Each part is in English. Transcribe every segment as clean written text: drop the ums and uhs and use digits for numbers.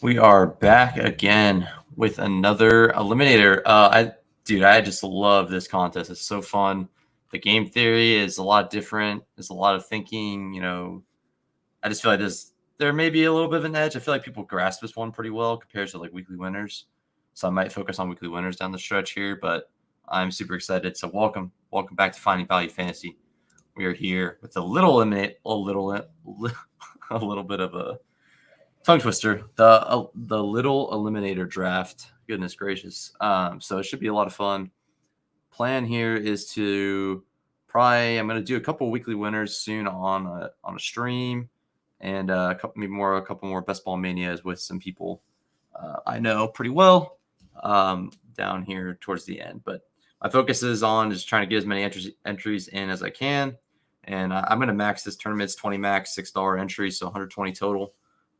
We are back again with another Eliminator. I just love this contest. It's so fun. The game theory is a lot different. There's a lot of thinking. I just feel like there may be a little bit of an edge. I feel like people grasp this one pretty well compared to like weekly winners. So I might focus on weekly winners down the stretch here, but I'm super excited. So welcome back to Finding Value Fantasy. We are here with a little bit of a tongue twister. The little eliminator draft. Goodness gracious. So it should be a lot of fun. Plan here is to I'm going to do a couple weekly winners soon on a stream, and a couple more best ball manias with some people I know pretty well down here towards the end. But my focus is on just trying to get as many entries in as I can, and I'm going to max this tournament. It's 20 max, $6 entry, so 120 total.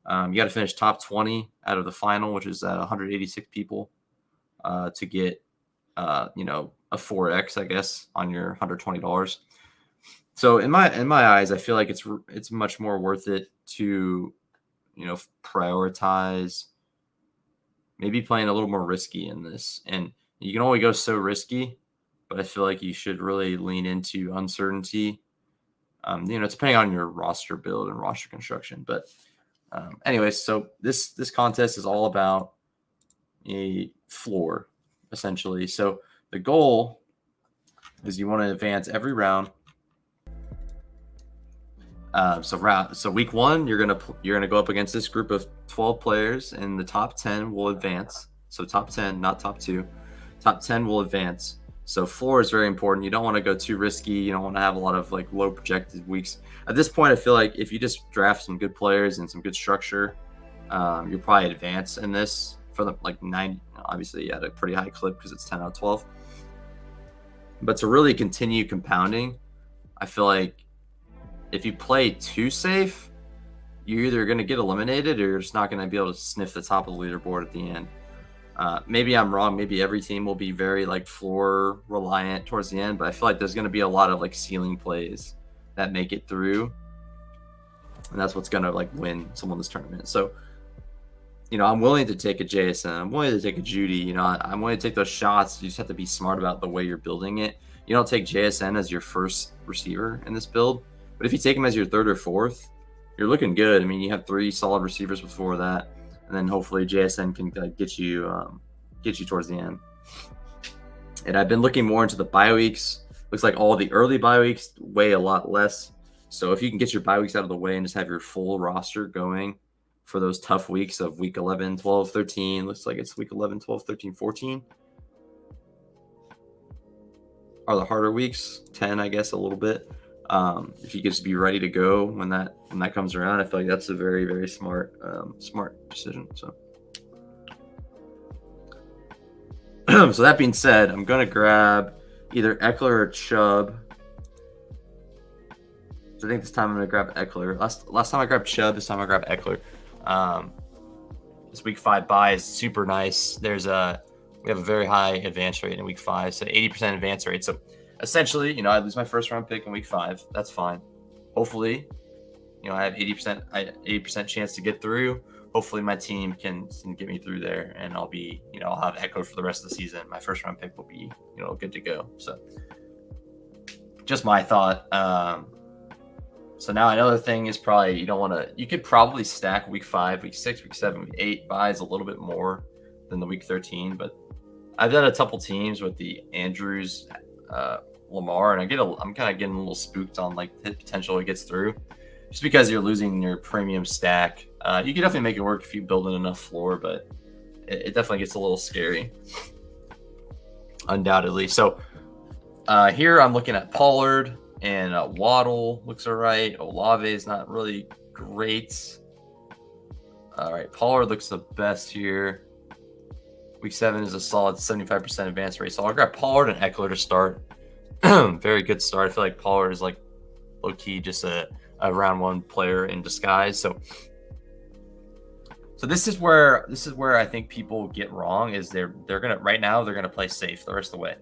You got to finish top 20 out of the final, which is 186 people, to get, a 4x, I guess, on your $120. So in my eyes, I feel like it's much more worth it to, prioritize maybe playing a little more risky in this. And you can only go so risky, but I feel like you should really lean into uncertainty. Depending on your roster build and roster construction, but. Anyways, so this contest is all about a floor, essentially. So the goal is you want to advance every round. So week one, you're gonna go up against this group of 12 players, and the top 10 will advance. So top 10, not top 2. Top 10 will advance. So floor is very important. You don't want to go too risky. You don't want to have a lot of like low projected weeks. At this point, I feel like if you just draft some good players and some good structure, you'll probably advance in this for the like 9. Obviously, at a pretty high clip because it's 10 out of 12. But to really continue compounding, I feel like if you play too safe, you're either going to get eliminated or you're just not going to be able to sniff the top of the leaderboard at the end. Maybe I'm wrong. Maybe every team will be very like floor reliant towards the end, but I feel like there's going to be a lot of like ceiling plays that make it through, and that's what's going to like win someone this tournament. So, I'm willing to take a JSN. I'm willing to take a Judy. I'm willing to take those shots. You just have to be smart about the way you're building it. You don't take JSN as your first receiver in this build, but if you take him as your third or fourth, you're looking good. I mean, you have 3 solid receivers before that. And then hopefully JSN can get you towards the end. And I've been looking more into the bye weeks. Looks like all the early bye weeks weigh a lot less. So if you can get your bye weeks out of the way and just have your full roster going for those tough weeks of week 11, 12, 13. Looks like it's week 11, 12, 13, 14. Are the harder weeks. 10, I guess, a little bit. If you could just be ready to go when that comes around, I feel like that's a very, very smart decision. So, so that being said, I'm gonna grab either Eckler or Chubb. So I think this time I'm gonna grab Eckler. Last time I grabbed Chubb. This time I grabbed Eckler. This week 5 bye is super nice. We have a very high advance rate in week 5, so 80% advance rate. So essentially, I lose my first round pick in week 5. That's fine. Hopefully, I have 80% chance to get through. Hopefully, my team can get me through there, and I'll be, I'll have Eckler for the rest of the season. My first round pick will be, good to go. So, just my thought. So now another thing is probably you could probably stack week 5, week 6, week 7, week 8 buys a little bit more than the week 13, but I've done a couple teams with the Andrews, Lamar, and I'm kind of getting a little spooked on like the potential it gets through, just because you're losing your premium stack. You can definitely make it work if you build in enough floor, but it definitely gets a little scary, undoubtedly. So here I'm looking at Pollard and Waddle looks all right. Olave is not really great. All right, Pollard looks the best here. Week 7 is a solid 75% advance rate. So I'll grab Pollard and Eckler to start. Very good start. I feel like Pollard is like low-key just a round 1 player in disguise. So this is where I think people get wrong is they're gonna play safe the rest of the way.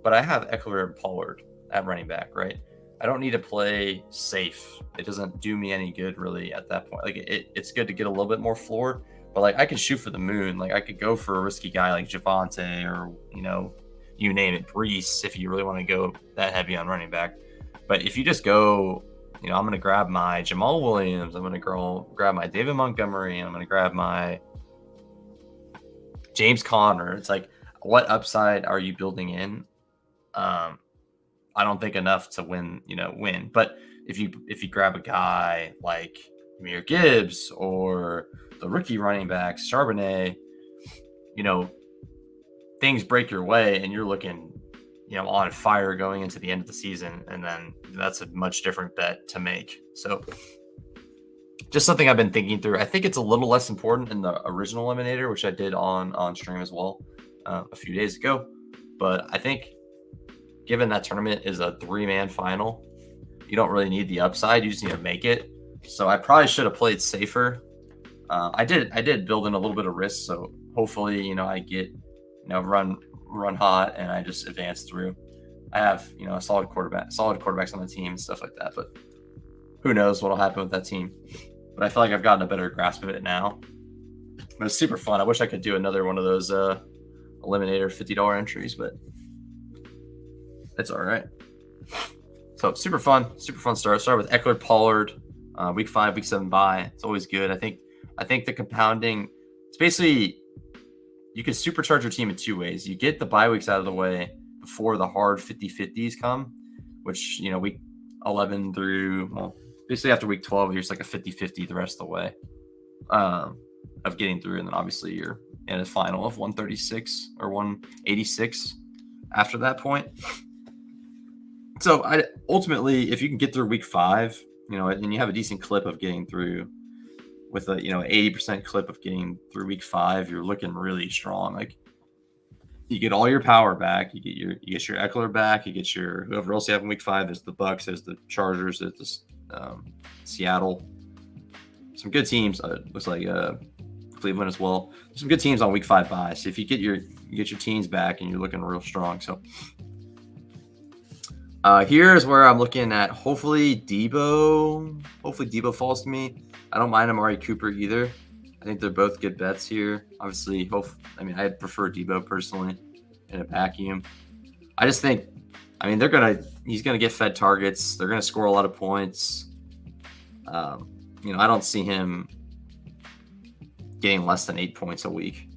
But I have Eckler and Pollard at running back, right? I don't need to play safe. It doesn't do me any good really at that point. Like it's good to get a little bit more floor, But like I could shoot for the moon. Like I could go for a risky guy like Javante or you name it, Brees, if you really want to go that heavy on running back. But if you just go, I'm going to grab my Jamal Williams, I'm going to grab my David Montgomery, and I'm going to grab my James Conner. It's like, what upside are you building in? I don't think enough to win. But if you grab a guy like Amir Gibbs or the rookie running backs, Charbonnet, things break your way and you're looking, on fire going into the end of the season. And then that's a much different bet to make. So just something I've been thinking through. I think it's a little less important in the original Eliminator, which I did on stream as well a few days ago. But I think given that tournament is a 3-man final, you don't really need the upside. You just need to make it. So I probably should have played safer. I did build in a little bit of risk. So hopefully, I get, run hot and I just advance through. I have, solid quarterbacks on the team and stuff like that. But who knows what'll happen with that team. But I feel like I've gotten a better grasp of it now. But it's super fun. I wish I could do another one of those Eliminator $50 entries, but it's all right. So super fun start. Start with Eckler, Pollard, week 5, week 7 bye. It's always good. I think the compounding, it's basically you can supercharge your team in 2 ways. You get the bye weeks out of the way before the hard 50-50s come, which, week 11 through, basically after week 12, you're just like a 50-50 the rest of the way of getting through. And then obviously you're in a final of 136 or 186 after that point. So ultimately, if you can get through week 5, and you have a decent clip of getting through with a 80% clip of getting through week 5, you're looking really strong. Like you get all your power back, you get your Eckler back, you get your whoever else you have in week 5. There's the Bucks, there's the Chargers, there's the Seattle. Some good teams. Looks like Cleveland as well. There's some good teams on week 5 bye. So if you get your teams back and you're looking real strong. So here's where I'm looking at. Hopefully Debo falls to me. I don't mind Amari Cooper either. I think they're both good bets here. Obviously, I prefer Debo personally in a vacuum. I just think, he's gonna get fed targets. They're gonna score a lot of points. I don't see him getting less than 8 points a week.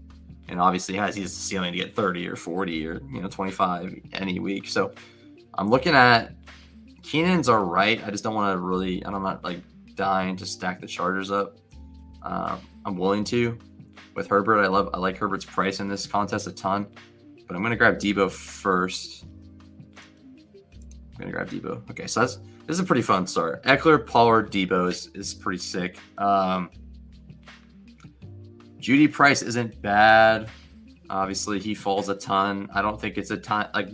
And obviously he has the ceiling to get 30 or 40 or 25 any week. So I'm looking at Keenan's all right. I just don't want to really, I'm not like dying to stack the Chargers up. I'm willing to with Herbert. I like Herbert's price in this contest a ton, but I'm going to grab Debo first. I'm going to grab Debo. Okay. So this is a pretty fun start. Eckler, Pollard, Debo is pretty sick. Judy Price isn't bad. Obviously he falls a ton. I don't think it's a ton. Like,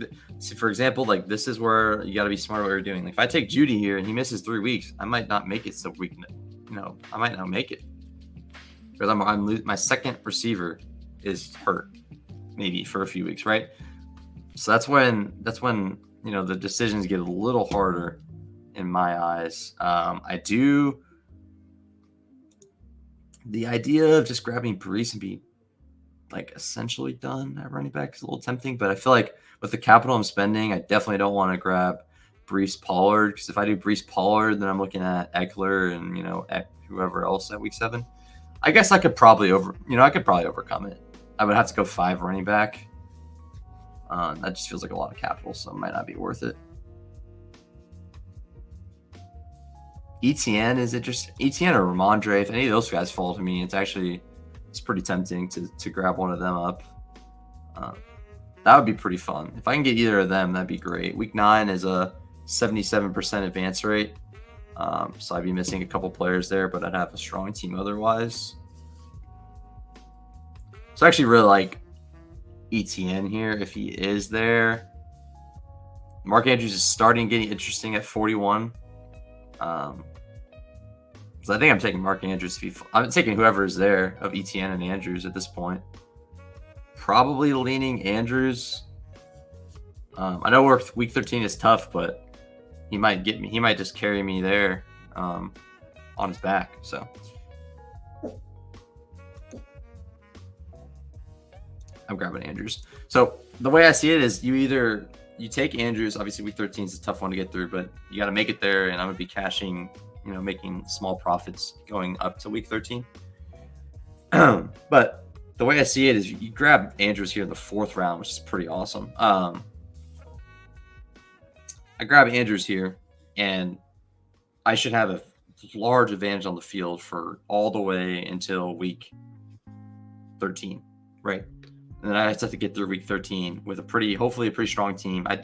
for example, like this is where you got to be smart what you're doing. Like if I take Judy here and he misses 3 weeks, I might not make it. So I might not make it because my second receiver is hurt maybe for a few weeks, right? So that's when the decisions get a little harder in my eyes. The idea of just grabbing Brees and be like essentially done at running back is a little tempting, but I feel like with the capital I'm spending, I definitely don't want to grab Brees Pollard, because if I do Brees Pollard, then I'm looking at Eckler and whoever else at week 7. I guess I could probably overcome it. I would have to go 5 running back. That just feels like a lot of capital, so it might not be worth it. ETN is interesting. ETN or Ramondre, if any of those guys fall to me, it's pretty tempting to grab one of them up. That would be pretty fun. If I can get either of them, that'd be great. Week 9 is a 77% advance rate. So I'd be missing a couple players there, but I'd have a strong team otherwise. So I actually really like ETN here if he is there. Mark Andrews is starting getting interesting at 41. So I think I'm taking Mark Andrews. I'm taking whoever is there of ETN and Andrews at this point. Probably leaning Andrews. I know week 13 is tough, but he might get me. He might just carry me there on his back. So I'm grabbing Andrews. So the way I see it is you take Andrews. Obviously, week 13 is a tough one to get through, but you got to make it there. And I'm gonna be cashing, making small profits going up to week 13. But the way I see it is you grab Andrews here in the 4th round, which is pretty awesome. I grab Andrews here, and I should have a large advantage on the field for all the way until week 13, right? And then I just have to get through week 13 with hopefully a pretty strong team. I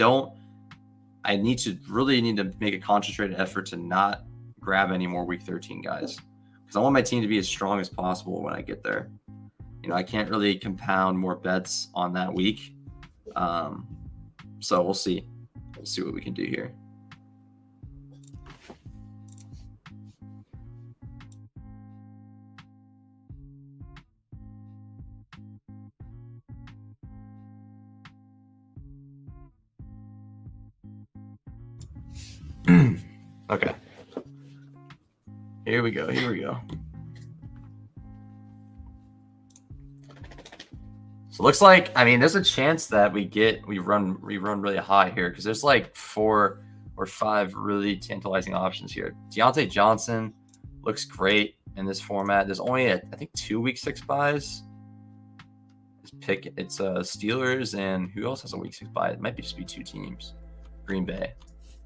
need to make a concentrated effort to not grab any more week 13 guys, because I want my team to be as strong as possible when I get there. I can't really compound more bets on that week. So we'll see. We'll see what we can do here. Okay. Here we go. So it looks like, there's a chance that we run really high here, because there's like 4 or 5 really tantalizing options here. Deontay Johnson looks great in this format. There's only I think 2 week 6 buys. It's Steelers, and who else has a week 6 buy? It might just be 2 teams. Green Bay.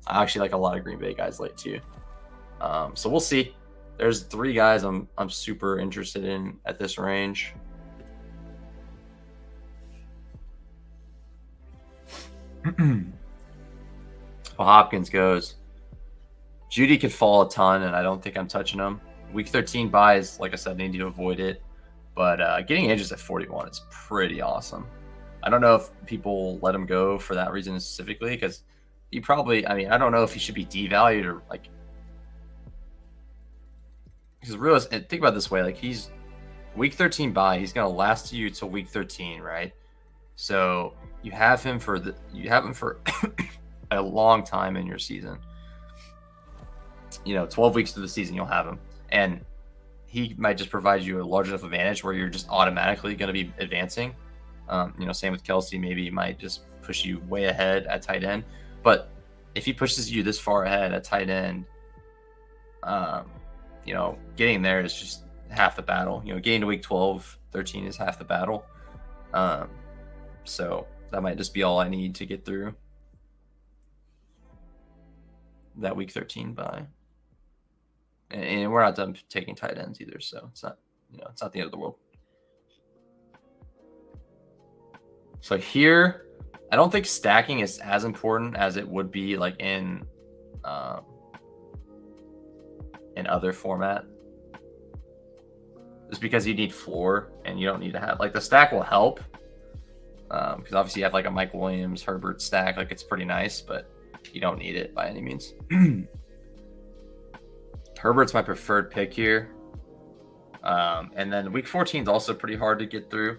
I actually like a lot of Green Bay guys late too. So we'll see. There's 3 guys I'm super interested in at this range. Well, Hopkins goes. Judy could fall a ton, and I don't think I'm touching him. Week 13 buys, like I said, I need to avoid it. But getting Andrews at 41 is pretty awesome. I don't know if people let him go for that reason specifically, because he probably, I don't know if he should be devalued or like. Because think about it this way, like he's week 13 buy, he's gonna last you till week 13, right? So you have him for a long time in your season. 12 weeks through the season, you'll have him, and he might just provide you a large enough advantage where you're just automatically going to be advancing. Same with Kelsey. Maybe he might just push you way ahead at tight end. But if he pushes you this far ahead at tight end, getting there is just half the battle. Getting to week 12, 13 is half the battle. So that might just be all I need to get through that week 13 bye. And we're not done taking tight ends either, so it's not, it's not the end of the world. So here, I don't think stacking is as important as it would be like in other format. Just because you need floor and you don't need to have like the stack will help. Because obviously you have like a Mike Williams, Herbert stack, like it's pretty nice, but you don't need it by any means. Herbert's my preferred pick here. And then week 14 is also pretty hard to get through.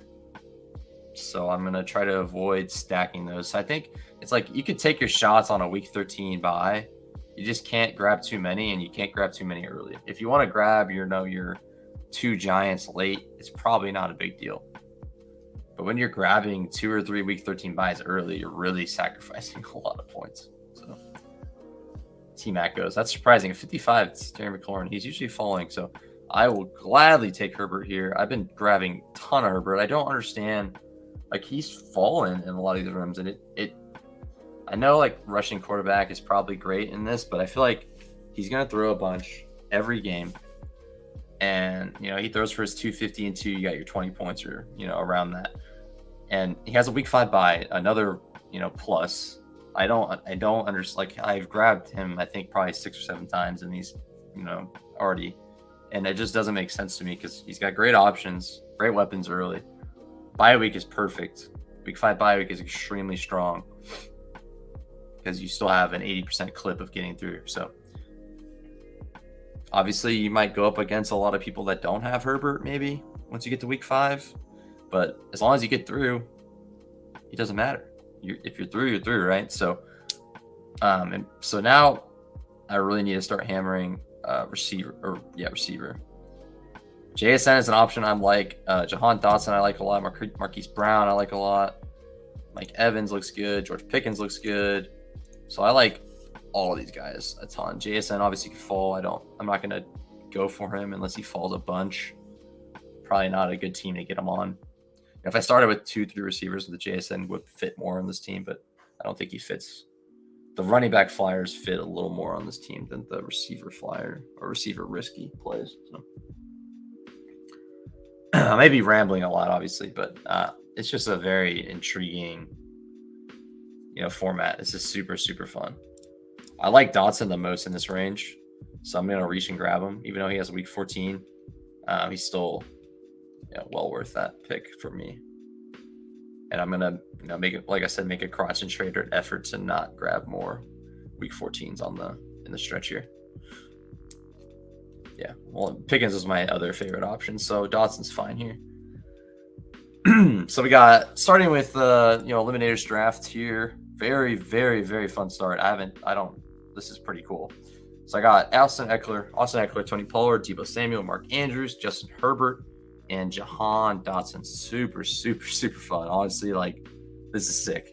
So I'm going to try to avoid stacking those. So I think it's like you could take your shots on a week 13 bye. You just can't grab too many, and you can't grab too many early. If you want to grab your 2 Giants late, it's probably not a big deal. But when you're grabbing 2 or 3 week 13 buys early, you're really sacrificing a lot of points. So T-Mac goes. That's surprising. At 55, it's Terry McLaurin. He's usually falling, so I will gladly take Herbert here. I've been grabbing a ton of Herbert. I don't understand. Like, he's fallen in a lot of these rooms, and I know, like, rushing quarterback is probably great in this, but I feel like he's going to throw a bunch every game. And, he throws for his 250 and 2, you got your 20 points or, around that. And he has a week 5 bye, another, plus. I don't understand. Like, I've grabbed him, I think, probably 6 or 7 times in these, already. And it just doesn't make sense to me because he's got great options, great weapons early. Bye week is perfect. Week 5 bye week is extremely strong because you still have an 80% clip of getting through. So obviously you might go up against a lot of people that don't have Herbert maybe once you get to week 5. But as long as you get through, it doesn't matter. If you're through, you're through, right? So and so now I really need to start hammering receiver. JSN is an option I'm like. Jahan Dotson I like a lot. Marquise Brown I like a lot. Mike Evans looks good. George Pickens looks good. So I like all of these guys a ton. JSN obviously could fall. I'm not gonna go for him unless he falls a bunch. Probably not a good team to get him on. If I started with 2-3 receivers, the JSN would fit more on this team, but I don't think he fits. The running back flyers fit a little more on this team than the receiver flyer or receiver risky plays. So I may be rambling a lot, obviously, but it's just a very intriguing, format. This is super, super fun. I like Dotson the most in this range, so I'm gonna reach and grab him, even though he has a week 14. He's still well worth that pick for me. And I'm gonna, make it, like I said, make a concentrated effort to not grab more week 14s in the stretch here. Yeah, well, Pickens is my other favorite option, so Dotson's fine here. So we got starting with Eliminator's draft here. Very, very, very fun start. This is pretty cool. So I got Austin Eckler, Tony Pollard, Deebo Samuel, Mark Andrews, Justin Herbert, and Jahan Dotson. Super, super, super fun. Honestly, this is sick.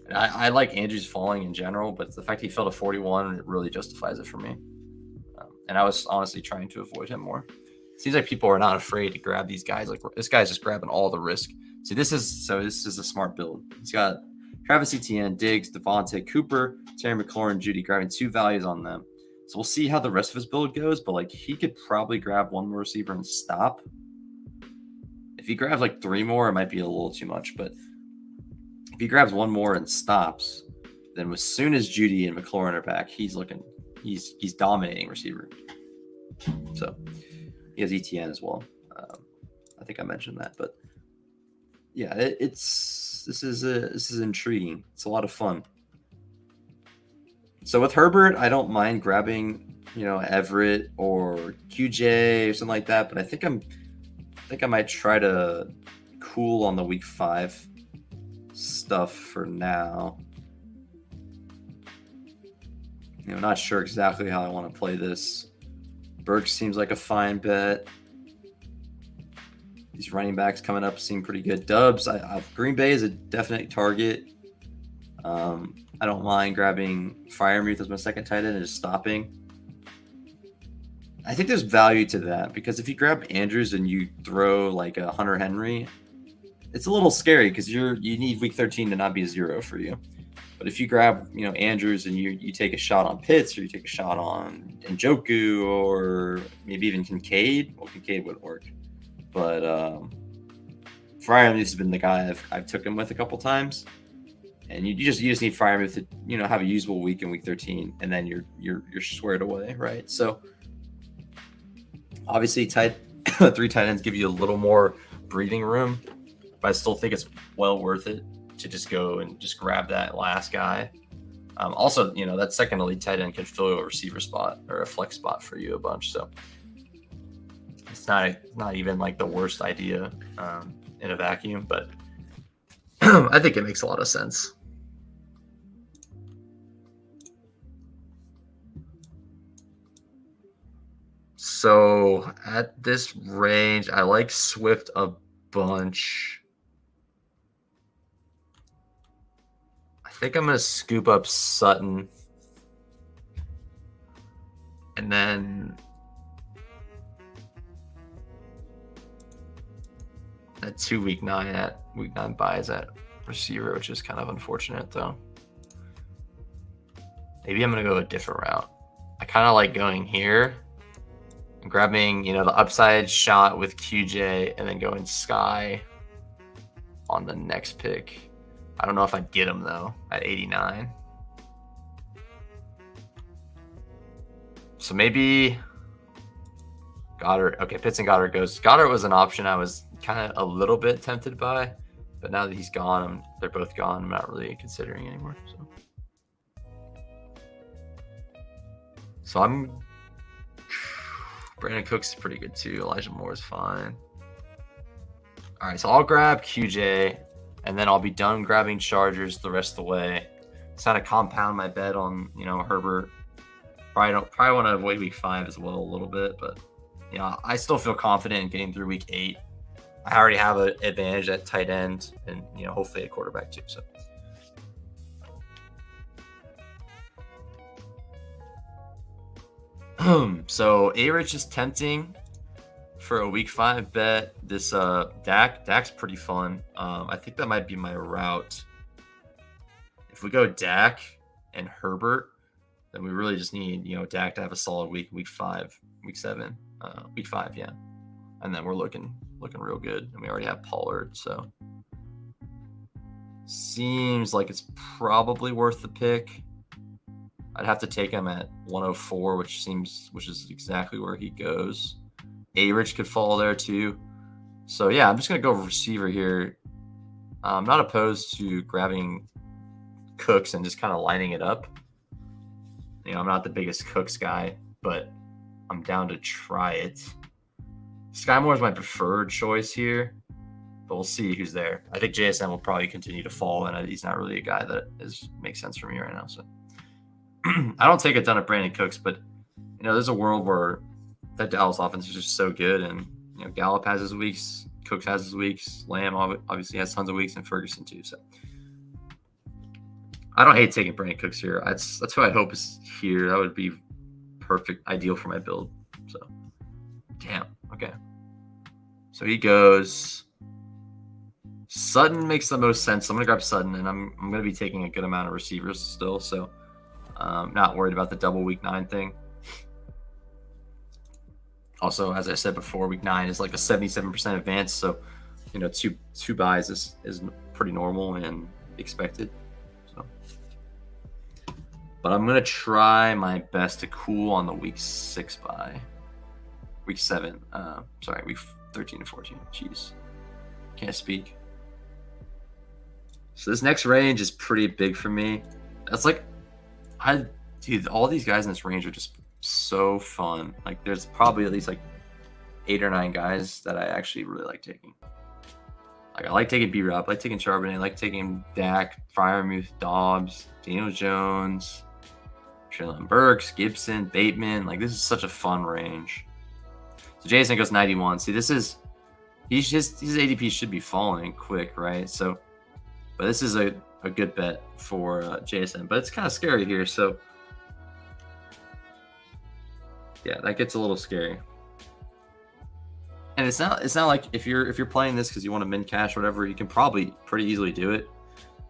And I like Andrews falling in general, but the fact he fell to 41, it really justifies it for me. And I was honestly trying to avoid him more. Seems like people are not afraid to grab these guys. Like, this guy's just grabbing all the risk. See, this is a smart build. He's got Travis Etienne, Diggs, Devontae, Cooper, Terry McLaurin, Judy, grabbing 2 values on them. So we'll see how the rest of his build goes, but he could probably grab 1 more receiver and stop. If he grabs 3 more, it might be a little too much, but if he grabs 1 more and stops, then as soon as Judy and McLaurin are back, he's he's dominating receiver. So he has ETN as well. I think I mentioned that, but yeah, this is intriguing. It's a lot of fun. So with Herbert, I don't mind grabbing Everett or QJ or something like that, but I think I might try to cool on the week 5 stuff for now. Not sure exactly how I want to play this. Burks seems like a fine bet. These running backs coming up seem pretty good. Dubs, Green Bay is a definite target. I don't mind grabbing Freiermuth as my second tight end and just stopping. I think there's value to that because if you grab Andrews and you throw a Hunter Henry, it's a little scary because you need week 13 to not be a 0 for you. But if you grab Andrews and you take a shot on Pitts or you take a shot on Njoku or maybe even Kincaid, well, Kincaid would work. But Freiermuth has been the guy I've took him with a couple times, and you just need Freiermuth to have a usable week in week 13, and then you're squared away, right? So obviously 3 tight ends give you a little more breathing room, but I still think it's well worth it to just go and just grab that last guy. Also, that second elite tight end can fill a receiver spot or a flex spot for you a bunch. So it's not even the worst idea in a vacuum, but I think it makes a lot of sense. So at this range, I like Swift a bunch. I think I'm going to scoop up Sutton. And then at 2 week 9 buys at receiver, which is kind of unfortunate though. Maybe I'm going to go a different route. I kind of like going here and grabbing, the upside shot with QJ and then going Sky on the next pick. I don't know if I'd get him though at 89. So maybe Goddard. Okay, Pitts and Goddard goes. Goddard was an option I was kind of a little bit tempted by, but now that he's gone, they're both gone. I'm not really considering anymore. So Brandon Cooks is pretty good too. Elijah Moore is fine. All right, so I'll grab QJ, and then I'll be done grabbing Chargers the rest of the way. It's kind of compound my bet on Herbert. Probably want to avoid week 5 as well a little bit, but I still feel confident in getting through week 8. I already have an advantage at tight end and, hopefully at quarterback too. So A-Rich is tempting for a week 5 bet. This Dak's pretty fun. I think that might be my route. If we go Dak and Herbert, then we really just need, Dak to have a solid week 5, week 7, week 5, yeah. And then we're looking real good. And we already have Pollard, so seems like it's probably worth the pick. I'd have to take him at 104, which is exactly where he goes. A-Rich could fall there too. So yeah, I'm just gonna go receiver here. I'm not opposed to grabbing Cooks and just kind of lining it up. I'm not the biggest Cooks guy, but I'm down to try it. Sky Moore is my preferred choice here, but we'll see who's there. I think JSN will probably continue to fall, and he's not really a guy that makes sense for me right now. So I don't take a ton of Brandon Cooks, but there's a world where that Dallas offense is just so good, and Gallup has his weeks, Cooks has his weeks, Lamb obviously has tons of weeks, and Ferguson too. So I don't hate taking Brandon Cooks here. That's who I hope is here. That would be perfect, ideal for my build. So damn. Okay. So he goes. Sutton makes the most sense. So I'm gonna grab Sutton, and I'm gonna be taking a good amount of receivers still. So not worried about the double week 9 thing. Also, as I said before, week 9 is like a 77% advance. So two buys is pretty normal and expected. So, but I'm gonna try my best to cool on the week 6 buy. Week 7, week 13 and 14. Jeez, can't speak. So this next range is pretty big for me. That's like, dude, all these guys in this range are just so fun. Like, there's probably at least like 8 or 9 guys that I actually really like taking. Like, I like taking B-Rob, I like taking Charbonnet, I like taking Dak, Freiermuth, Dobbs, Daniel Jones, Traylon Burks, Gibson, Bateman. Like, this is such a fun range. So Jason goes 91. See, his ADP should be falling quick, right? So, but this is a good bet for JSN, but it's kind of scary here. So, yeah, that gets a little scary. And it's not like if you're playing this because you want to min cash or whatever, you can probably pretty easily do it.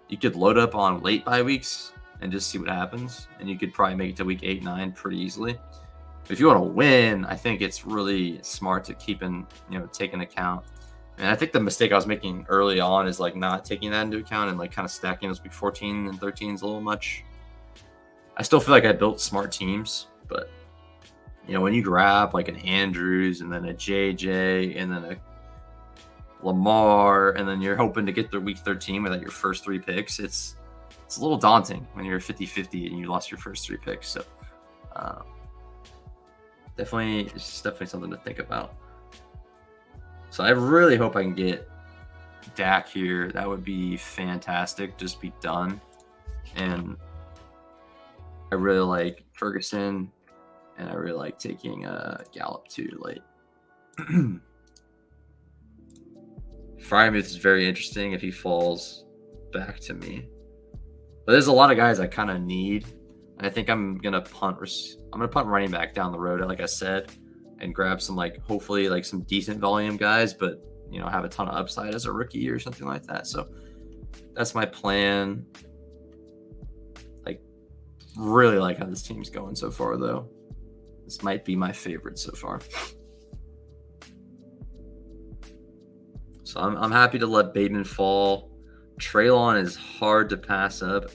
You could load up on late bye weeks and just see what happens, and you could probably make it to week 8, 9 pretty easily. If you want to win, I think it's really smart to take into account. And I think the mistake I was making early on is like not taking that into account and like kind of stacking those week 14 and 13s a little much. I still feel like I built smart teams, but when you grab like an Andrews and then a JJ and then a Lamar and then you're hoping to get through week 13 without your first 3 picks, it's a little daunting when you're 50-50 and you lost your first 3 picks. So it's definitely something to think about. So I really hope I can get Dak here. That would be fantastic. Just be done. And I really like Ferguson, and I really like taking Gallup too late. Freiermuth is very interesting if he falls back to me. But there's a lot of guys I kind of need. And I think I'm gonna punt running back down the road, like I said, and grab some hopefully some decent volume guys, but have a ton of upside as a rookie or something like that. So that's my plan. Really like how this team's going so far, though. This might be my favorite so far. So I'm happy to let Bateman fall. Traylon is hard to pass up.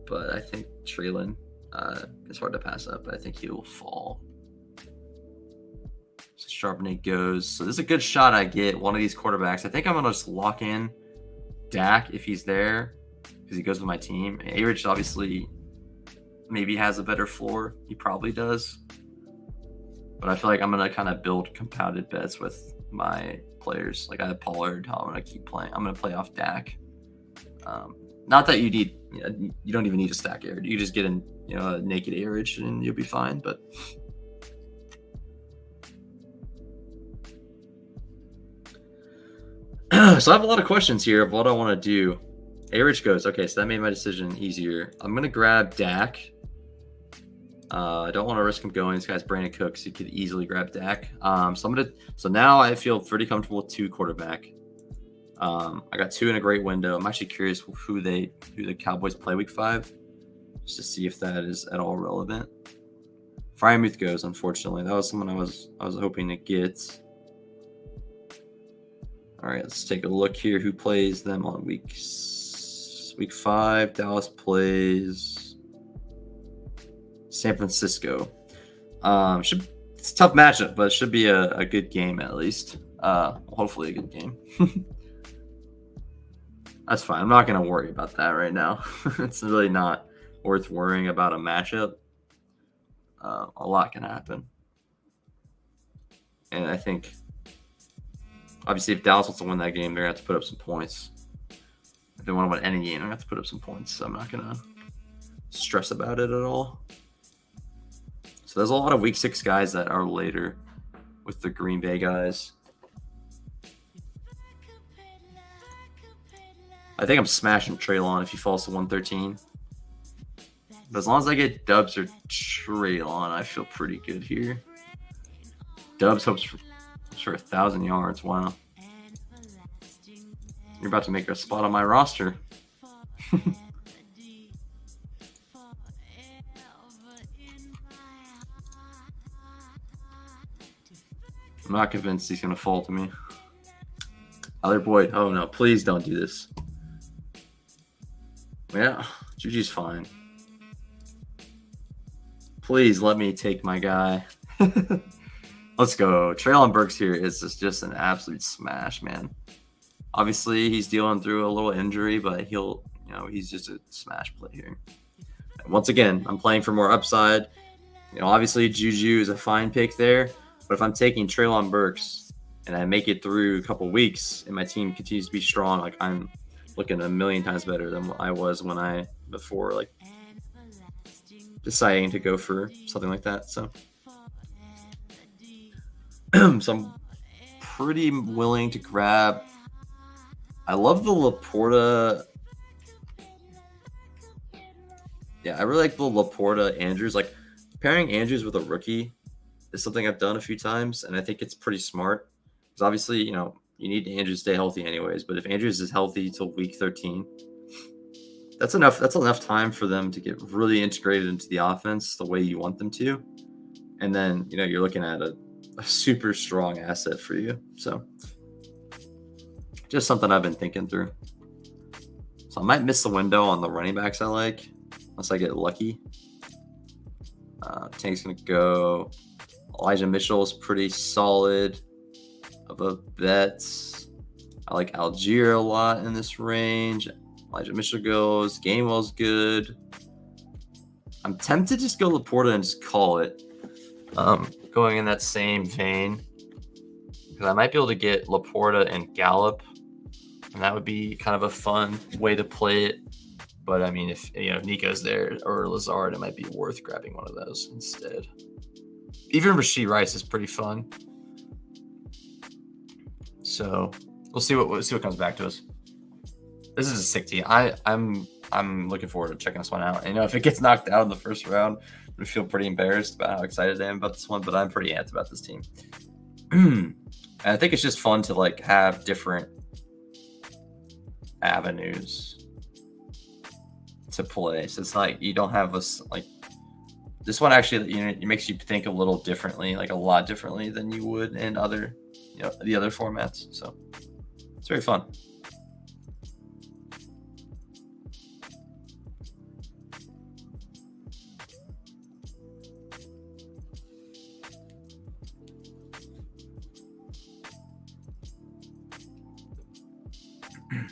But I think Traylon is hard to pass up. But I think he will fall. So Charbonnet goes. So this is a good shot I get one of these quarterbacks. I think I'm going to just lock in Dak if he's there because he goes with my team. A-Rich obviously maybe has a better floor. He probably does. But I feel like I'm going to kind of build compounded bets with my players. Like I have Pollard. I'm going to keep playing. I'm going to play off Dak. Not that you need, you don't even need a stack A-Rich. You just get a naked A-Rich and you'll be fine. But So I have a lot of questions here of what I want to do. A-Rich goes, okay, so that made my decision easier. I'm going to grab Dak. I don't want to risk him going. This guy's Brandon Cooks. He could easily grab Dak. So now I feel pretty comfortable with 2 quarterback. I got 2 in a great window. I'm actually curious who the Cowboys play week 5, just to see if that is at all relevant. Fryermuth goes, unfortunately. That was someone I was hoping to get. All right, let's take a look here. Who plays them on week 5? Dallas plays San Francisco. It's a tough matchup, but it should be a good game at least. Hopefully a good game. That's fine. I'm not going to worry about that right now. It's really not worth worrying about a matchup. A lot can happen. And I think, obviously, if Dallas wants to win that game, they're going to have to put up some points. If they want to win any game, they're going to have to put up some points. So I'm not going to stress about it at all. So there's a lot of week 6 guys that are later with the Green Bay guys. I think I'm smashing Treylon if he falls to 113. But as long as I get Dubs or Treylon, I feel pretty good here. Dubs hopes for 1,000 yards. Wow. You're about to make a spot on my roster. I'm not convinced he's going to fall to me. Other boy. Oh, no. Please don't do this. Yeah. Juju's fine. Please let me take my guy. Let's go. Treylon Burks here is just an absolute smash, man. Obviously, he's dealing through a little injury, but he's just a smash play here. And once again, I'm playing for more upside. Obviously, Juju is a fine pick there. But if I'm taking Treylon Burks and I make it through a couple weeks and my team continues to be strong, like I'm looking a million times better than what I was before deciding to go for something like that. So, so I'm pretty willing to grab. I love the Laporta. Yeah, I really like the Laporta Andrews. Like pairing Andrews with a rookie is something I've done a few times, and I think it's pretty smart. Because obviously, you need Andrews to stay healthy anyways. But if Andrews is healthy till week 13, that's enough. That's enough time for them to get really integrated into the offense the way you want them to. And then, you're looking at a super strong asset for you. So just something I've been thinking through. So I might miss the window on the running backs I like, unless I get lucky. Tank's going to go. Elijah Mitchell is pretty solid of a bet. I like Algier a lot in this range. Elijah Mitchell goes. Gainwell's good. I'm tempted to just go Laporta and just call it. Going in that same vein, because I might be able to get Laporta and Gallup, and that would be kind of a fun way to play it. But I mean, if Nico's there or Lazard, it might be worth grabbing one of those instead. Even Rashee Rice is pretty fun. So we'll see what comes back to us. This is a sick team. I'm looking forward to checking this one out. And, if it gets knocked out in the first round, I'm gonna feel pretty embarrassed about how excited I am about this one. But I'm pretty amped about this team. And I think it's just fun to have different avenues to play. So it's like you don't have this one actually, it makes you think a little differently, a lot differently than you would in other, the other formats. So it's very fun.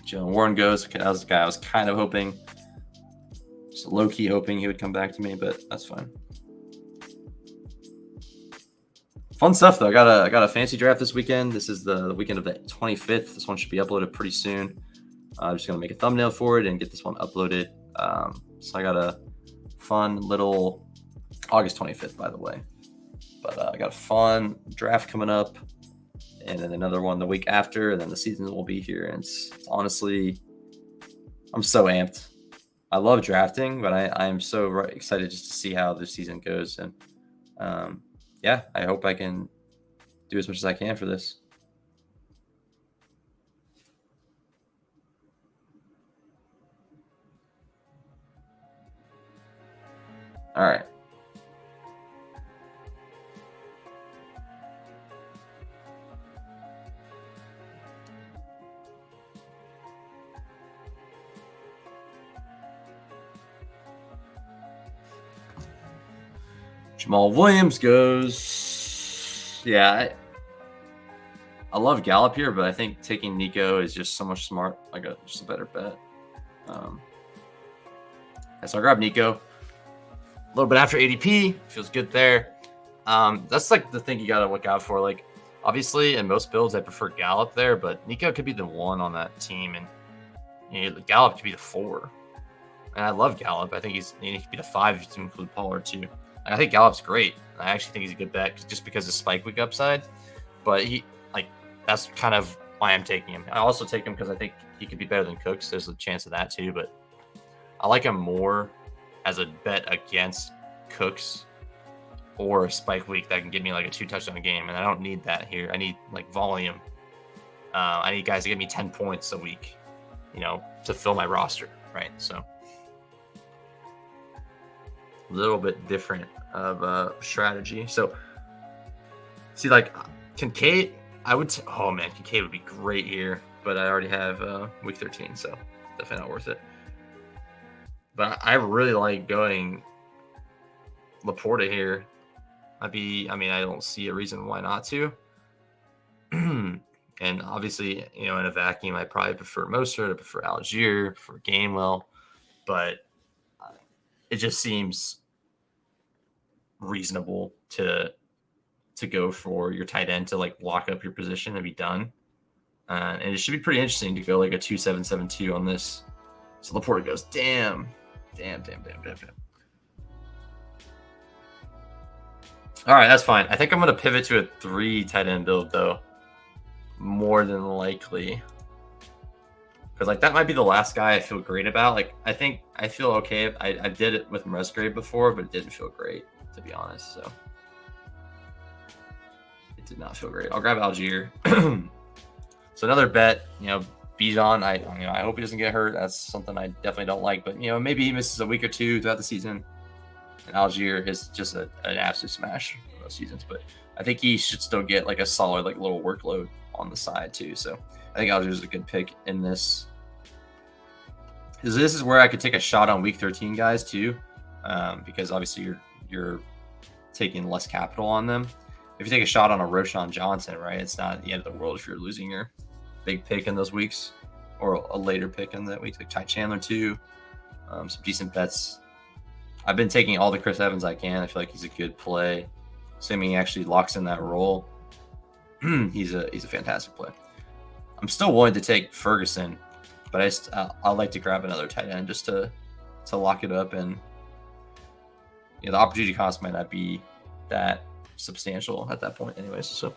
Jalen Warren goes. Okay, that was the guy I was kind of hoping, just low-key hoping he would come back to me, but that's fine. Fun stuff, though. I got a fantasy draft this weekend. This is the weekend of the 25th. This one should be uploaded pretty soon. I'm just going to make a thumbnail for it and get this one uploaded. So I got a fun little August 25th, by the way. But I got a fun draft coming up. and then another one the week after, and then the season will be here. And it's honestly, I'm so amped. I love drafting, but I am so excited just to see how this season goes. And yeah, I hope I can do as much as I can for this. All right. Jamal Williams goes. Yeah, I love Gallup here, but I think taking Nico is just so much smart, like just a better bet. So I grab Nico. A little bit after ADP, feels good there. That's like the thing you gotta look out for. Like, obviously, in most builds, I prefer Gallup there, but Nico could be the 1 on that team, and Gallup could be the 4. And I love Gallup. I think he could be the 5 if you include Pollard too. I think Gallup's great. I actually think he's a good bet just because of spike week upside. But that's kind of why I'm taking him. I also take him because I think he could be better than Cooks. There's a chance of that too. But I like him more as a bet against Cooks or a spike week that can give me like a 2 touchdown game. And I don't need that here. I need like volume. I need guys to give me 10 points a week, to fill my roster. Right. So a little bit different of strategy. So see, like Kincaid, Kincaid would be great here, but I already have week 13, so definitely not worth it. But I really like going Laporta here. I don't see a reason why not to. And obviously, in a vacuum, I probably prefer Mostert, I prefer Algier, prefer Gainwell, but it just seems reasonable to go for your tight end to like lock up your position and be done. And it should be pretty interesting to go like a 2-7-7-2 on this. So Laporta goes, damn. All right, that's fine. I think I'm going to pivot to a 3 tight end build though, more than likely. Because like that might be the last guy I feel great about. Like I think I feel okay. I did it with Musgrave before, but it didn't feel great, to be honest. So it did not feel great. I'll grab Algier. So another bet, Bijan. I hope he doesn't get hurt. That's something I definitely don't like. But maybe he misses a week or 2 throughout the season. And Algier is just an absolute smash for those seasons. But I think he should still get like a solid like little workload on the side too. So I think Algier is a good pick in this. Because this is where I could take a shot on week 13 guys too, because obviously you're taking less capital on them. If you take a shot on a Roshan Johnson, right, it's not the end of the world if you're losing your big pick in those weeks, or a later pick in that week, like Ty Chandler too. Some decent bets. I've been taking all the Chris Evans I can. I feel like he's a good play. Assuming he actually locks in that role, he's a fantastic play. I'm still willing to take Ferguson, but I like to grab another tight end just to lock it up. And the opportunity cost might not be that substantial at that point anyways. So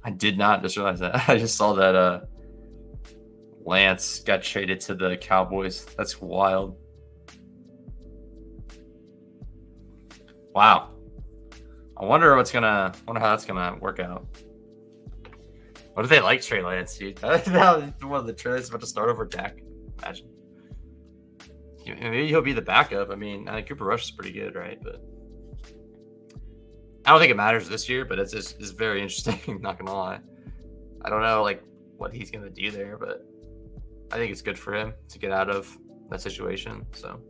I did not just realize that. I just saw that Lance got traded to the Cowboys. That's wild. Wow. I wonder how that's gonna work out. What if they like Trey Lance, dude? That was one of the trailers about to start over Dak. Imagine. Maybe he'll be the backup. I mean, Cooper Rush is pretty good, right? But I don't think it matters this year, but it's very interesting. Not gonna lie. I don't know like what he's gonna do there, but I think it's good for him to get out of that situation. So,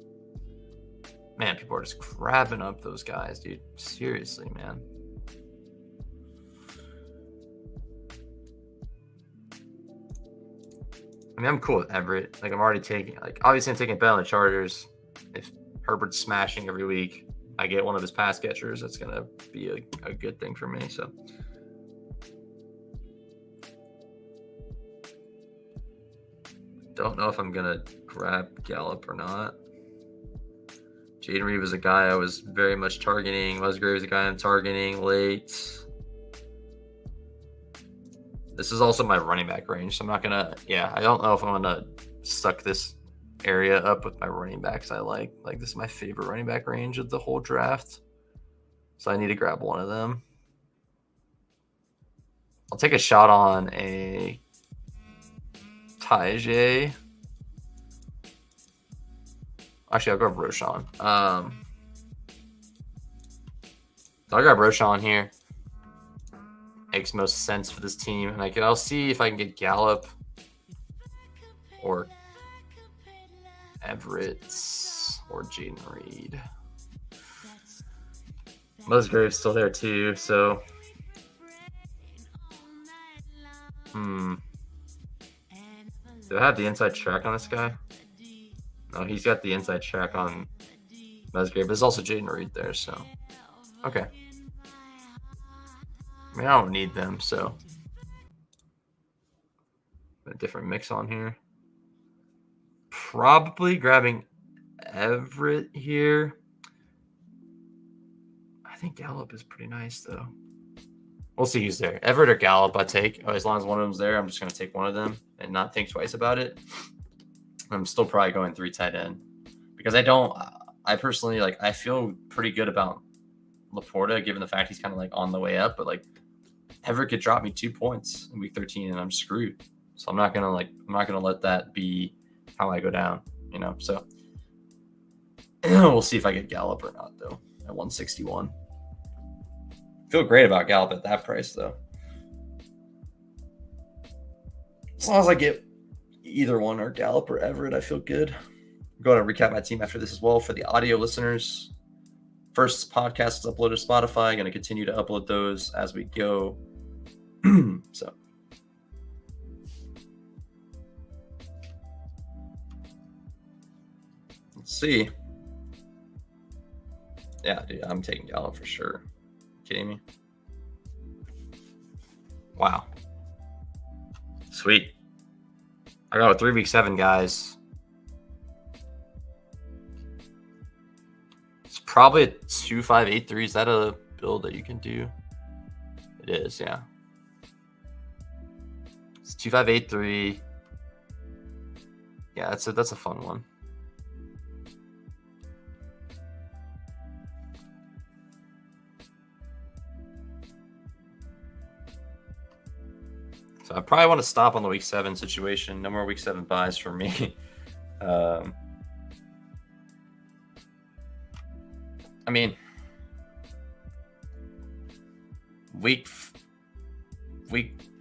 man, people are just grabbing up those guys, dude. Seriously, man. I mean, I'm cool with Everett. Like, I'm already taking, like, obviously I'm taking a bet on the Chargers. If Herbert's smashing every week, I get one of his pass catchers. That's going to be a good thing for me. So, don't know if I'm going to grab Gallup or not. Jaden Reed was a guy I was very much targeting. Musgrave is a guy I'm targeting late. This is also my running back range, so I'm not going to, I don't know if I'm going to suck this area up with my running backs I like. Like, this is my favorite running back range of the whole draft. So I need to grab one of them. I'll take a shot on a Tajay. Actually, I'll grab Roshan. So I'll grab Roshan here. Makes most sense for this team. And I'll see if I can get Gallup or Everett or Jaden Reed. Musgrave's still there too, so do I have the inside track on this guy? No, he's got the inside track on Musgrave, but there's also Jaden Reed there, so okay. I mean, I don't need them, so a different mix on here. Probably grabbing Everett here. I think Gallup is pretty nice, though. We'll see who's there. Everett or Gallup, I take. As long as one of them's there, I'm just going to take one of them and not think twice about it. I'm still probably going 3 tight end because I personally, like, I feel pretty good about Laporta given the fact he's kind of like on the way up, but like Everett could drop me 2 points in week 13 and I'm screwed. So I'm not going to let that be how I go down, so we'll see if I get Gallup or not, though, at 161. Feel great about Gallup at that price, though. As long as I get either one, or Gallup or Everett, I feel good. I'm going to recap my team after this as well for the audio listeners. First podcast is uploaded to Spotify. I'm going to continue to upload those as we go. So. Let's see. Yeah, dude, I'm taking Gallup for sure. Kidding me? Wow. Sweet. I got a 3 week 7, guys. It's probably a 2-5-8-3. Is that a build that you can do? It is, yeah. It's 2-5-8-3. Yeah, that's a fun one. So I probably want to stop on the week 7 situation. No more week 7 buys for me. I mean, week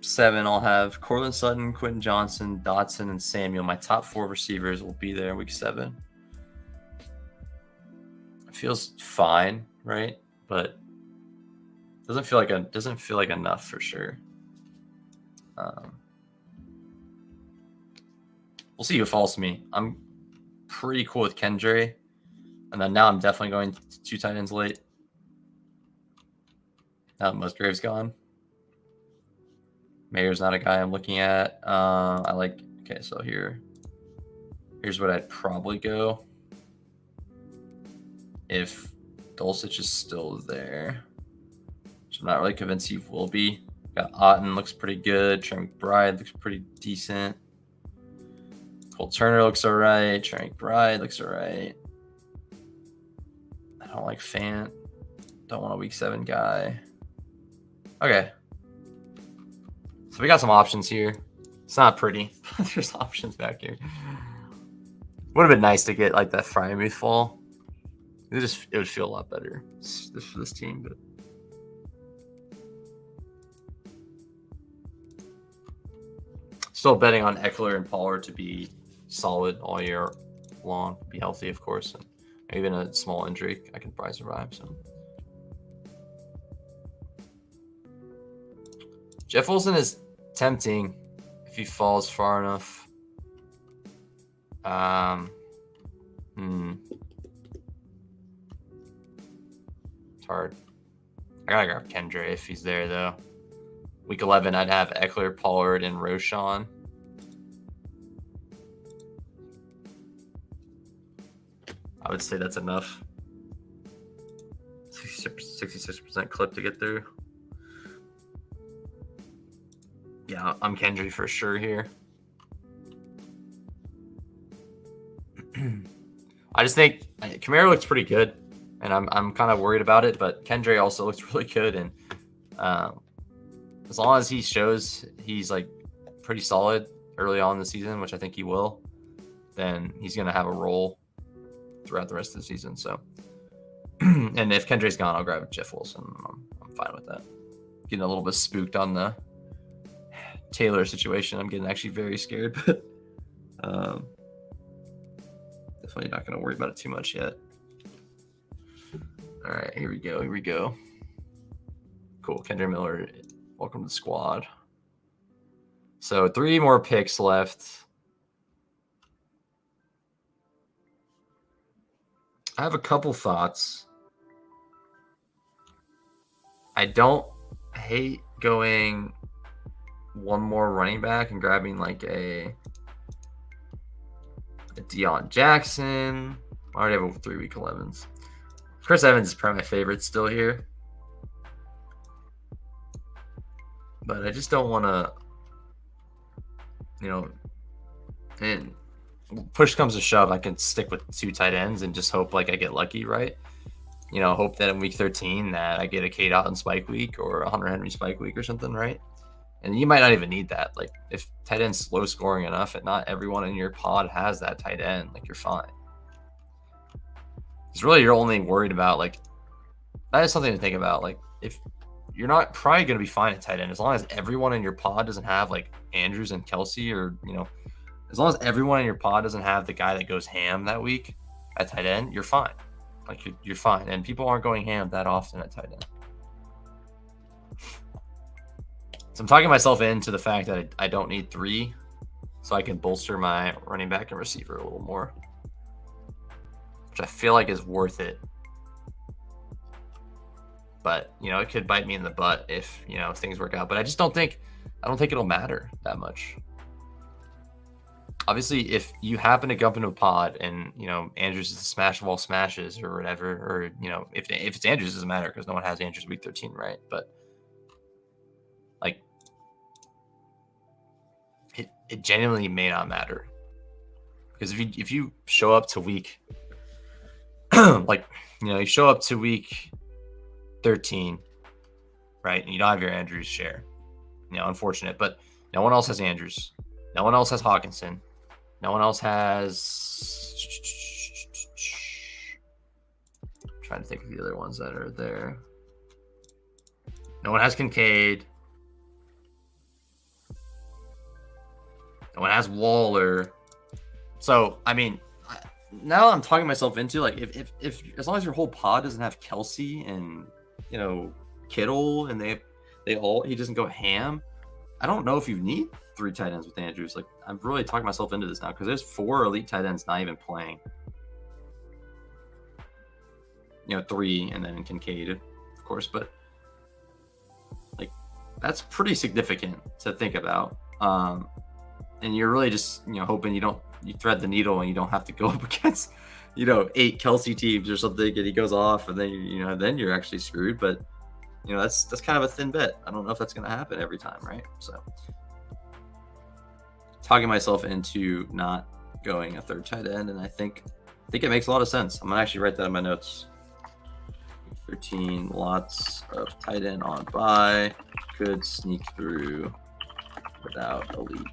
7, I'll have Cortland Sutton, Quentin Johnson, Dotson, and Samuel. My top 4 receivers will be there week 7. It feels fine, right? But doesn't feel like enough for sure. We'll see who falls to me. I'm pretty cool with Kendra, and then now I'm definitely going 2 tight ends late. Now Musgrave's gone. Mayer's not a guy I'm looking at. Okay, so here's what I'd probably go if Dulcich is still there, which I'm not really convinced he will be. Got Otten, looks pretty good. Trey McBride looks pretty decent. Cole Turner looks all right. Trey McBride looks all right. I don't like Fant. Don't want a week 7 guy. Okay. So we got some options here. It's not pretty. There's options back here. Would have been nice to get like that Freiermuth fall. It would feel a lot better for this team, but Still betting on Eckler and Pollard to be solid all year long, be healthy, of course, and even a small injury I can probably survive. So Jeff Wilson is tempting if he falls far enough. It's hard. I gotta grab Kendra if he's there though. Week 11, I'd have Eckler, Pollard, and Roschon. I would say that's enough. 66% clip to get through. Yeah, I'm Kendry for sure here. I just think Kamara looks pretty good, and I'm kind of worried about it. But Kendry also looks really good, and as long as he shows he's like pretty solid early on in the season, which I think he will, then he's gonna have a role throughout the rest of the season. So, and if Kendry's gone, I'll grab Jeff Wilson. I'm fine with that. Getting a little bit spooked on the Taylor situation. I'm getting actually very scared, but definitely not going to worry about it too much yet. All right, here we go. Cool. Kendra Miller, welcome to the squad. So 3 more picks left. I have a couple thoughts. I don't hate going one more running back and grabbing like a Deion Jackson. I already have 3 week 11s. Chris Evans is probably my favorite still here. But I just don't want to, and push comes to shove, I can stick with 2 tight ends and just hope like I get lucky, right? Hope that in week 13 that I get a Kate out in spike week or a Hunter Henry spike week or something, right? And you might not even need that. Like if tight end's low scoring enough and not everyone in your pod has that tight end, like you're fine. It's really you're only worried about like that is something to think about. Like if you're not probably going to be fine at tight end as long as everyone in your pod doesn't have like Andrews and Kelsey or as long as everyone in your pod doesn't have the guy that goes ham that week at tight end, you're fine. Like you're fine, and people aren't going ham that often at tight end. So I'm talking myself into the fact that I don't need 3, so I can bolster my running back and receiver a little more, which I feel like is worth it. But it could bite me in the butt if if things work out. But I don't think it'll matter that much. Obviously, if you happen to jump into a pod and Andrews is the smash of all smashes or whatever, or if it's Andrews, it doesn't matter because no one has Andrews week 13, right? But like it genuinely may not matter because if you show up to week you show up to week 13, right, and you don't have your Andrews share, unfortunate, but no one else has Andrews, no one else has Hawkinson, no one else has I'm trying to think of the other ones that are there. No one has Kincaid. No one has Waller. So, I mean, now I'm talking myself into like if as long as your whole pod doesn't have Kelsey and Kittle and he doesn't go ham, I don't know if you need 3 tight ends with Andrews. Like I'm really talking myself into this now because there's 4 elite tight ends not even playing. 3 and then Kincaid, of course, but like that's pretty significant to think about. And you're really just hoping you thread the needle and you don't have to go up against 8 Kelsey teams or something and he goes off and then then you're actually screwed. But that's kind of a thin bet. I don't know if that's going to happen every time, right? So talking myself into not going a 3rd tight end, and I think it makes a lot of sense. I'm gonna actually write that in my notes. 13, lots of tight end on bye, could sneak through without elite.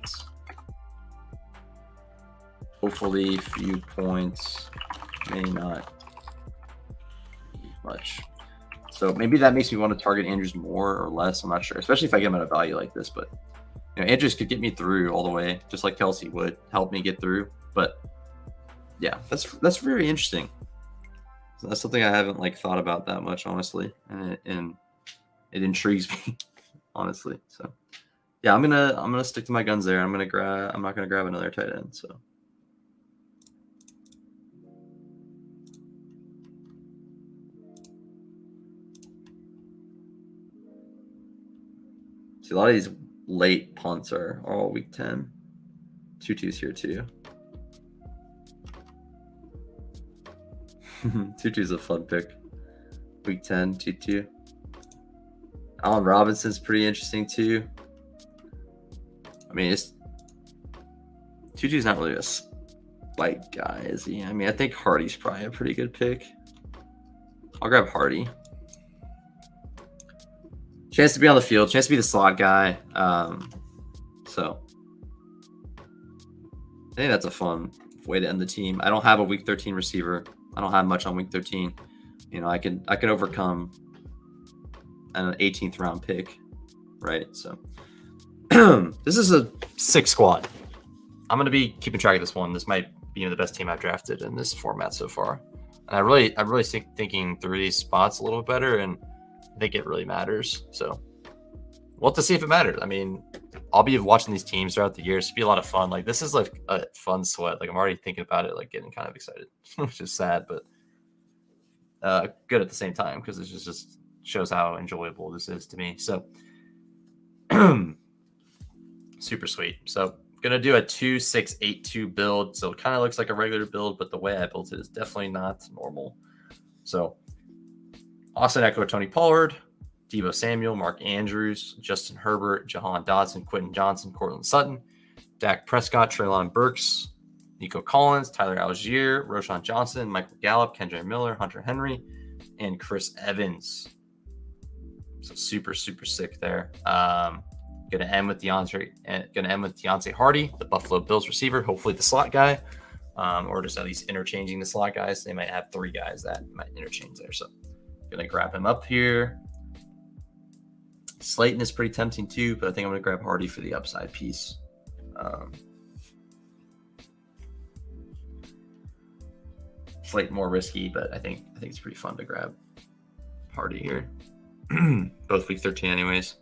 Hopefully, few points, may not be much. So maybe that makes me want to target Andrews more or less. I'm not sure, especially if I get him at a value like this. But Andrews could get me through all the way, just like Kelsey would help me get through. But yeah, that's very interesting. That's something I haven't thought about that much, honestly, and it intrigues me, honestly. So yeah, I'm gonna stick to my guns there. I'm not gonna grab another tight end. So. See, a lot of these late punts are all week 10. Tutu's here too. Tutu's a fun pick. Week 10, Tutu. Allen Robinson's pretty interesting too. I mean, Tutu's not really a spike guy, is he? I mean, I think Hardy's probably a pretty good pick. I'll grab Hardy. Chance to be on the field, chance to be the slot guy. So I think that's a fun way to end the team. I don't have a week 13 receiver. I don't have much on week 13. I can overcome an 18th round pick, right? So this is a 6 squad. I'm gonna be keeping track of this one. This might be the best team I've drafted in this format so far. And I'm really thinking through these spots a little bit better, and I think it really matters. So we'll have to see if it matters. I mean, I'll be watching these teams throughout the year. It's be a lot of fun. This is a fun sweat. I'm already thinking about it, getting kind of excited, which is sad, but good at the same time because it just shows how enjoyable this is to me. So super sweet. So gonna do a 2-6-8-2 build. So it kind of looks like a regular build, but the way I built it is definitely not normal. So Austin Eckler, Tony Pollard, Deebo Samuel, Mark Andrews, Justin Herbert, Jahan Dotson, Quentin Johnson, Cortland Sutton, Dak Prescott, Treylon Burks, Nico Collins, Tyler Algier, Roshan Johnson, Michael Gallup, Kendra Miller, Hunter Henry, and Chris Evans. So super, super sick there. Gonna end with Deontay Hardy, the Buffalo Bills receiver, hopefully the slot guy, or just at least interchanging the slot guys. They might have 3 guys that might interchange there. So gonna grab him up here. Slayton is pretty tempting too, but I think I'm gonna grab Hardy for the upside piece. Slayton more risky, but I think it's pretty fun to grab Hardy here. Both week 13 anyways.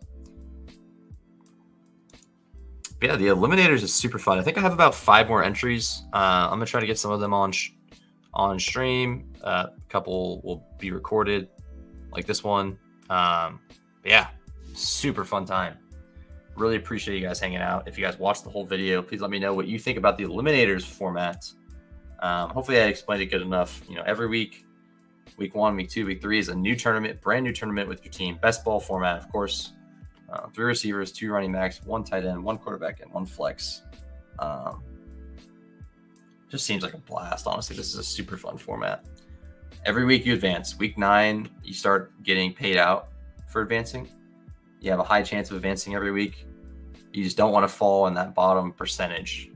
But yeah, the Eliminators is super fun. I think I have about 5 more entries. I'm gonna try to get some of them on stream. A couple will be recorded, like this one. But yeah, super fun time. Really appreciate you guys hanging out. If you guys watched the whole video, please let me know what you think about the Eliminators format. Hopefully I explained it good enough. Every week 1, week 2, week 3 is a new tournament, brand new tournament with your team. Best ball format, of course. 3 receivers, 2 running backs, 1 tight end, 1 quarterback, and 1 flex. Just seems like a blast, honestly. This is a super fun format. Every week you advance. Week 9, you start getting paid out for advancing. You have a high chance of advancing every week. You just don't want to fall in that bottom percentage.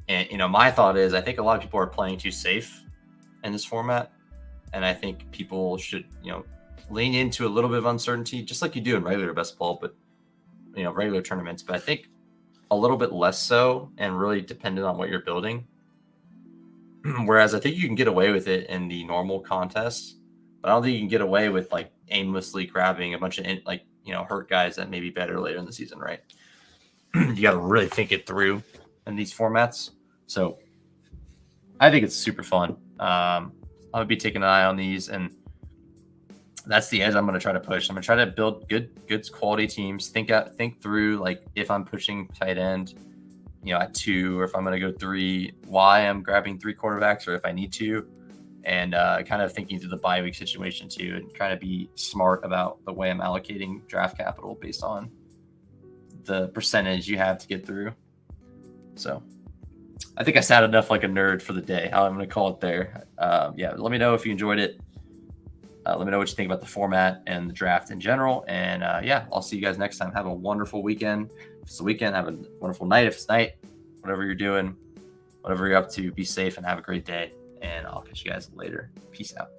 And, my thought is I think a lot of people are playing too safe in this format. And I think people should, lean into a little bit of uncertainty, just like you do in regular best ball, but, regular tournaments. But I think a little bit less so and really dependent on what you're building. Whereas I think you can get away with it in the normal contests, but I don't think you can get away with aimlessly grabbing a bunch of hurt guys that may be better later in the season, right? You got to really think it through in these formats. So I think it's super fun. I'll be taking an eye on these, and that's the edge I'm going to try to push. I'm going to try to build good quality teams. Think through if I'm pushing tight end, at 2, or if I'm going to go 3, why I'm grabbing 3 quarterbacks, or if I need to, and kind of thinking through the bye week situation too, and trying to be smart about the way I'm allocating draft capital based on the percentage you have to get through. So I think I sound enough like a nerd for the day. I'm going to call it there. Yeah, let me know if you enjoyed it. Let me know what you think about the format and the draft in general. And yeah, I'll see you guys next time. Have a wonderful weekend. If it's the weekend, have a wonderful night. If it's night, whatever you're doing, whatever you're up to, be safe and have a great day. And I'll catch you guys later. Peace out.